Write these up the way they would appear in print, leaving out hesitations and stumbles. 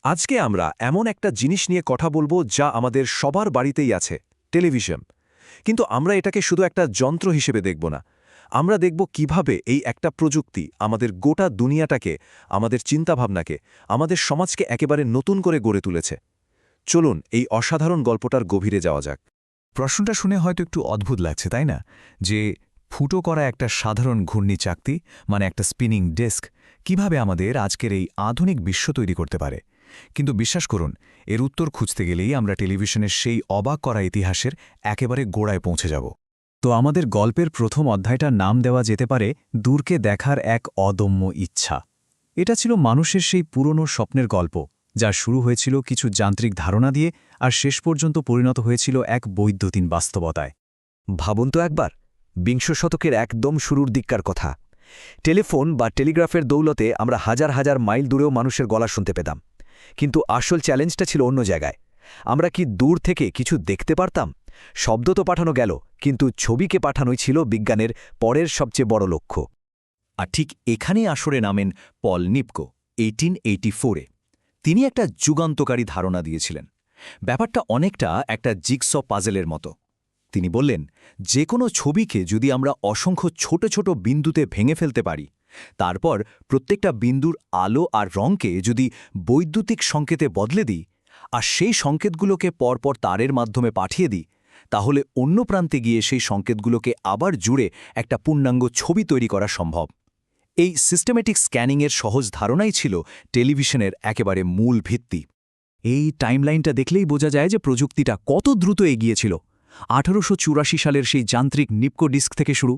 আজকে আমরা এমন একটা জিনিস নিয়ে কথা বলবো যা আমাদের সবার বাড়িতেই আছে, টেলিভিশন। কিন্তু আমরা এটাকে শুধু একটা যন্ত্র হিসেবে দেখব না। আমরা দেখব কিভাবে এই একটা প্রযুক্তি আমাদের গোটা দুনিয়াটাকে, আমাদের চিন্তাভাবনাকে, আমাদের সমাজকে একেবারে নতুন করে গড়ে তুলেছে। চলুন এই অসাধারণ গল্পটার গভীরে যাওয়া যাক। প্রশ্নটা শুনে হয়তো একটু অদ্ভুত লাগছে, তাই না? যে ফুটো করা একটা সাধারণ ঘূর্ণি চাকতি, মানে একটা স্পিনিং ডেস্ক, কিভাবে আমাদের আজকের এই আধুনিক বিশ্ব তৈরি করতে পারে। কিন্তু বিশ্বাস করুন, এর উত্তর খুঁজতে গেলেই আমরা টেলিভিশনের সেই অবাক করা ইতিহাসের একেবারে গোড়ায় পৌঁছে যাব। তো আমাদের গল্পের প্রথম অধ্যায়টার নাম দেওয়া যেতে পারে দূরকে দেখার এক অদম্য ইচ্ছা। এটা ছিল মানুষের সেই পুরনো স্বপ্নের গল্প, যা শুরু হয়েছিল কিছু যান্ত্রিক ধারণা দিয়ে আর শেষ পর্যন্ত পরিণত হয়েছিল এক বৈদ্যুতিন বাস্তবতায়। ভাবুন তো একবার, বিংশ শতকের একদম শুরুর দিককার কথা। টেলিফোন বা টেলিগ্রাফের দৌলতে আমরা হাজার হাজার মাইল দূরেও মানুষের গলা শুনতে পেতাম। কিন্তু আসল চ্যালেঞ্জটা ছিল অন্য জায়গায়। আমরা কি দূর থেকে কিছু দেখতে পারতাম? শব্দ তো পাঠানো গেল, কিন্তু ছবিকে পাঠানোই ছিল বিজ্ঞানের পরের সবচেয়ে বড় লক্ষ্য। আর ঠিক এখানেই আসরে নামেন পল নিপকো 1884-এ। তিনি একটা যুগান্তকারী ধারণা দিয়েছিলেন। ব্যাপারটা অনেকটা একটা জিগস পাজেলের মতো। তিনি বললেন, যে কোনো ছবিকে যদি আমরা অসংখ্য ছোট ছোট বিন্দুতে ভেঙে ফেলতে পারি, তারপর প্রত্যেকটা বিন্দুর আলো আর রঙকে যদি বৈদ্যুতিক সংকেতে বদলে দিই, আর সেই সংকেতগুলোকে পরপর তারের মাধ্যমে পাঠিয়ে দিই, তাহলে অন্য প্রান্তে গিয়ে সেই সংকেতগুলোকে আবার জুড়ে একটা পূর্ণাঙ্গ ছবি তৈরি করা সম্ভব। এই সিস্টেমেটিক স্ক্যানিংয়ের সহজ ধারণাই ছিল টেলিভিশনের একেবারে মূল ভিত্তি। এই টাইমলাইনটা দেখলেই বোঝা যায় যে প্রযুক্তিটা কত দ্রুত এগিয়েছিল। 1884 সালের সেই যান্ত্রিক নিপকো ডিস্ক থেকে শুরু,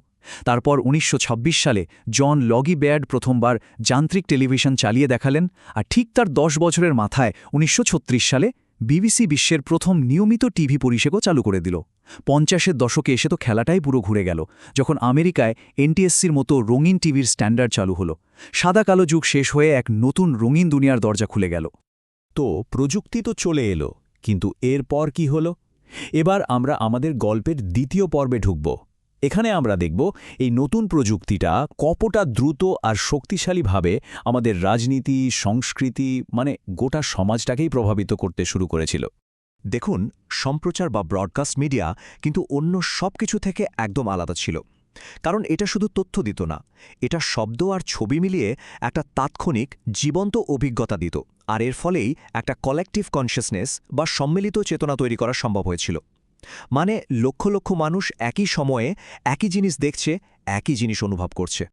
তারপর 1926 সালে জন লগি বেয়ার্ড প্রথমবার যান্ত্রিক টেলিভিশন চালিয়ে দেখালেন, আর ঠিক তার 10 বছরের মাথায় 1936 সালে বিবিসি বিশ্বের প্রথম নিয়মিত টিভি পরিষেবা চালু করে দিল। 50-এর দশকে এসে তো খেলাটাই পুরো ঘুরে গেল, যখন আমেরিকায় এনটিএসসির মতো রঙিন টিভির স্ট্যান্ডার্ড চালু হলো। সাদা কালো যুগ শেষ হয়ে এক নতুন রঙিন দুনিয়ার দরজা খুলে গেল। তো প্রযুক্তি তো চলে এলো, কিন্তু এরপর কি হলো? এবার আমরা আমাদের গল্পের দ্বিতীয় পর্বে ঢুকব। এখানে আমরা দেখব এই নতুন প্রযুক্তিটা কতটা দ্রুত আর শক্তিশালীভাবে আমাদের রাজনীতি, সংস্কৃতি, মানে গোটা সমাজটাকেই প্রভাবিত করতে শুরু করেছিল। দেখুন, সম্প্রচার বা ব্রডকাস্ট মিডিয়া কিন্তু অন্য সব কিছু থেকে একদম আলাদা ছিল। কারণ এটা শুধু তথ্য দিত না, এটা শব্দ আর ছবি মিলিয়ে একটা তাৎক্ষণিক জীবন্ত অভিজ্ঞতা দিত। আর এর ফলেই একটা কালেকটিভ কনসিয়াসনেস বা সম্মিলিত চেতনা তৈরি করা সম্ভব হয়েছিল। মানে লক্ষ লক্ষ মানুষ একই সময়ে একই জিনিস দেখছে, একই জিনিস অনুভব করছে।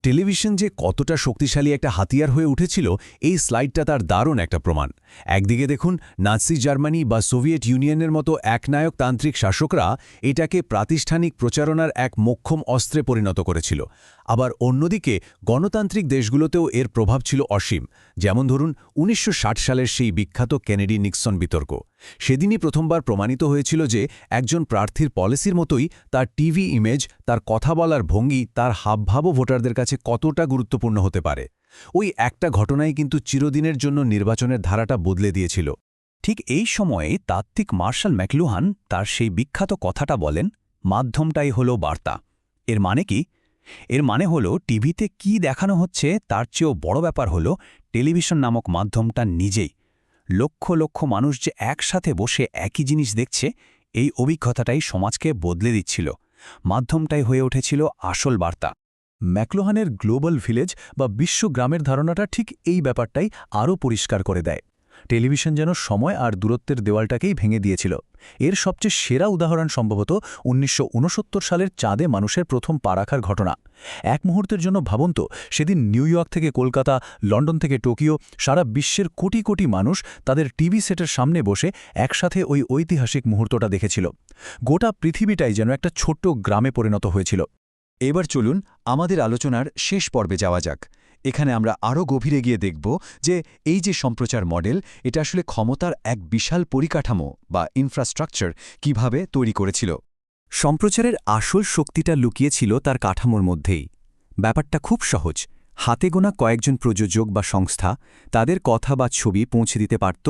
টেলিভিশন যে কতটা শক্তিশালী একটা হাতিয়ার হয়ে উঠেছিল, এই স্লাইডটা তার দারুণ একটা প্রমাণ। একদিকে দেখুন, নাৎসি জার্মানি বা সোভিয়েত ইউনিয়নের মতো একনায়ক তান্ত্রিক শাসকরা এটাকে প্রাতিষ্ঠানিক প্রচারণার এক মোক্ষম অস্ত্রে পরিণত করেছিল। আবার অন্যদিকে গণতান্ত্রিক দেশগুলোতেও এর প্রভাব ছিল অসীম। যেমন ধরুন 1960 সালের সেই বিখ্যাত কেনেডি নিক্সন বিতর্ক। সেদিনই প্রথমবার প্রমাণিত হয়েছিল যে একজন প্রার্থীর পলিসির মতোই তার টিভি ইমেজ, তার কথা বলার ভঙ্গি, তার হাবভাবও ভোটারদের কাছে কতটা গুরুত্বপূর্ণ হতে পারে। ওই একটা ঘটনাই কিন্তু চিরদিনের জন্য নির্বাচনের ধারাটা বদলে দিয়েছিল। ঠিক এই সময়ে তাত্ত্বিক মার্শাল ম্যাকলুহান তার সেই বিখ্যাত কথাটা বলেন, মাধ্যমটাই হলো বার্তা। এর মানে কি? এর মানে হলো টিভিতে কি দেখানো হচ্ছে তার চেয়েও বড় ব্যাপার হলো টেলিভিশন নামক মাধ্যমটা নিজেই। লক্ষ লক্ষ মানুষ যে একসাথে বসে একই জিনিস দেখছে, এই অভিজ্ঞতাটাই সমাজকে বদলে দিচ্ছিল। মাধ্যমটাই হয়ে উঠেছিল আসল বার্তা। ম্যাকলুহানের গ্লোবাল ভিলেজ বা বিশ্ব গ্রামের ধারণাটা ঠিক এই ব্যাপারটাই আরও পরিষ্কার করে দেয়। টেলিভিশন যেন সময় আর দূরত্বের দেওয়ালটাকেই ভেঙে দিয়েছিল। এর সবচেয়ে সেরা উদাহরণ সম্ভবত 1969 সালের চাঁদে মানুষের প্রথম পা রাখার ঘটনা। এক মুহূর্তের জন্য ভাবুন তো, সেদিন নিউ ইয়র্ক থেকে কলকাতা, লন্ডন থেকে টোকিও, সারা বিশ্বের কোটি কোটি মানুষ তাদের টিভি সেটের সামনে বসে একসাথে ওই ঐতিহাসিক মুহূর্তটা দেখেছিল। গোটা পৃথিবীটাই যেন একটা ছোট্ট গ্রামে পরিণত হয়েছিল। এবার চলুন আমাদের আলোচনার শেষ পর্বে যাওয়া যাক। এখানে আমরা আরও গভীরে গিয়ে দেখব যে এই যে সম্প্রচার মডেল, এটা আসলে ক্ষমতার এক বিশাল পরিকাঠামো বা ইনফ্রাস্ট্রাকচার কিভাবে তৈরি করেছিল। সম্প্রচারের আসল শক্তিটা লুকিয়েছিল তার কাঠামোর মধ্যেই। ব্যাপারটা খুব সহজ। হাতে গোনা কয়েকজন প্রযোজক বা সংস্থা তাদের কথা বা ছবি পৌঁছে দিতে পারত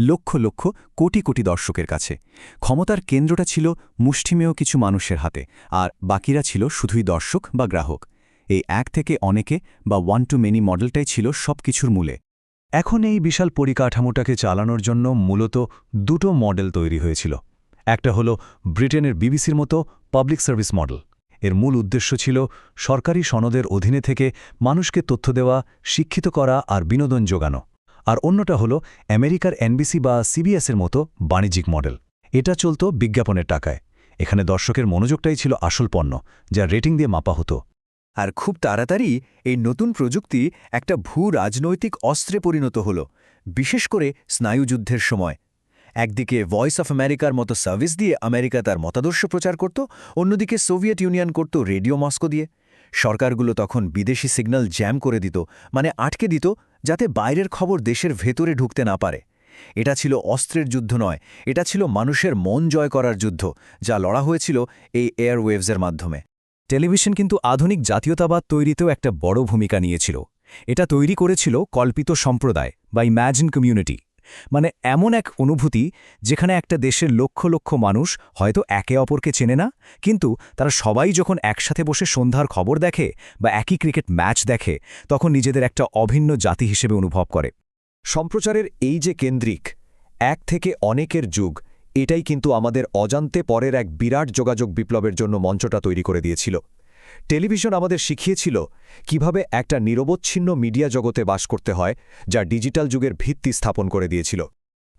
লক্ষ লক্ষ কোটি কোটি দর্শকের কাছে। ক্ষমতার কেন্দ্রটা ছিল মুষ্টিমেয় কিছু মানুষের হাতে, আর বাকিরা ছিল শুধুই দর্শক বা গ্রাহক। এই এক থেকে অনেকে বা ওয়ান টু মেনি মডেলটাই ছিল সবকিছুর মূলে। এখন এই বিশাল পরিকাঠামোটাকে চালানোর জন্য মূলত দুটো মডেল তৈরি হয়েছিল। একটা হলো ব্রিটেনের বিবিসির মতো পাবলিক সার্ভিস মডেল। এর মূল উদ্দেশ্য ছিল সরকারি সনদের অধীনে থেকে মানুষকে তথ্য দেওয়া, শিক্ষিত করা আর বিনোদন যোগানো। আর অন্যটা হলো আমেরিকার এনবিসি বা সিবিএসের মতো বাণিজ্যিক মডেল। এটা চলত বিজ্ঞাপনের টাকায়। এখানে দর্শকের মনোযোগটাই ছিল আসল পণ্য, যা রেটিং দিয়ে মাপা হতো। আর খুব তাড়াতাড়ি এই নতুন প্রযুক্তি একটা রাজনৈতিক অস্ত্রে পরিণত হল, বিশেষ করে স্নায়ুযুদ্ধের সময়। একদিকে ভয়েস অফ আমেরিকার মতো সার্ভিস দিয়ে আমেরিকা তার মতাদর্শ প্রচার করত, অন্যদিকে সোভিয়েত ইউনিয়ন করত রেডিও মস্কো দিয়ে। সরকারগুলো তখন বিদেশি সিগন্যাল জ্যাম করে দিত, মানে আটকে দিত, যাতে বাইরের খবর দেশের ভেতরে ঢুকতে না পারে। এটা ছিল অস্ত্রের যুদ্ধ নয়, এটা ছিল মানুষের মন জয় করার যুদ্ধ, যা লড়া হয়েছিল এই এয়ারওয়েভসের মাধ্যমে। টেলিভিশন কিন্তু আধুনিক জাতীয়তাবাদ তৈরিতেও একটা বড় ভূমিকা নিয়েছিল। এটা তৈরি করেছিল কল্পিত সম্প্রদায় বা ইম্যাজিন কমিউনিটি, মানে এমন এক অনুভূতি যেখানে একটা দেশের লক্ষ লক্ষ মানুষ হয়তো একে অপরকে চেনে না, কিন্তু তারা সবাই যখন একসাথে বসে সন্ধ্যার খবর দেখে বা একই ক্রিকেট ম্যাচ দেখে, তখন নিজেদের একটা অভিন্ন জাতি হিসেবে অনুভব করে। সম্প্রচারের এই যে কেন্দ্রিক এক থেকে অনেকের যুগ, এটাই কিন্তু আমাদের অজান্তে পরের এক বিরাট যোগাযোগ বিপ্লবের জন্য মঞ্চটা তৈরি করে দিয়েছিল। টেলিভিশন আমাদের শিখিয়েছিল কিভাবে একটা নিরবচ্ছিন্ন মিডিয়া জগতে বাস করতে হয়, যা ডিজিটাল যুগের ভিত্তি স্থাপন করে দিয়েছিল।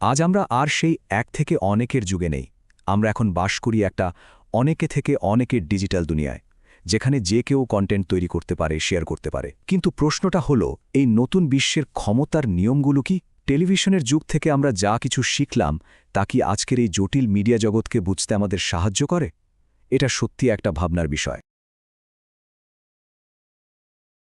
আজ আমরা আর সেই এক থেকে অনেকের যুগে নেই। আমরা এখন বাস করি একটা অনেকে থেকে অনেকের ডিজিটাল দুনিয়ায়, যেখানে যে কেউ কন্টেন্ট তৈরি করতে পারে, শেয়ার করতে পারে। কিন্তু প্রশ্নটা হলো, এই নতুন বিশ্বের ক্ষমতার নিয়মগুলো কি? টেলিভিশনের যুগ থেকে আমরা যা কিছু শিখলাম, তা কি আজকের এই জটিল মিডিয়া জগৎকে বুঝতে আমাদের সাহায্য করে? এটা সত্যি একটা ভাবনার বিষয়।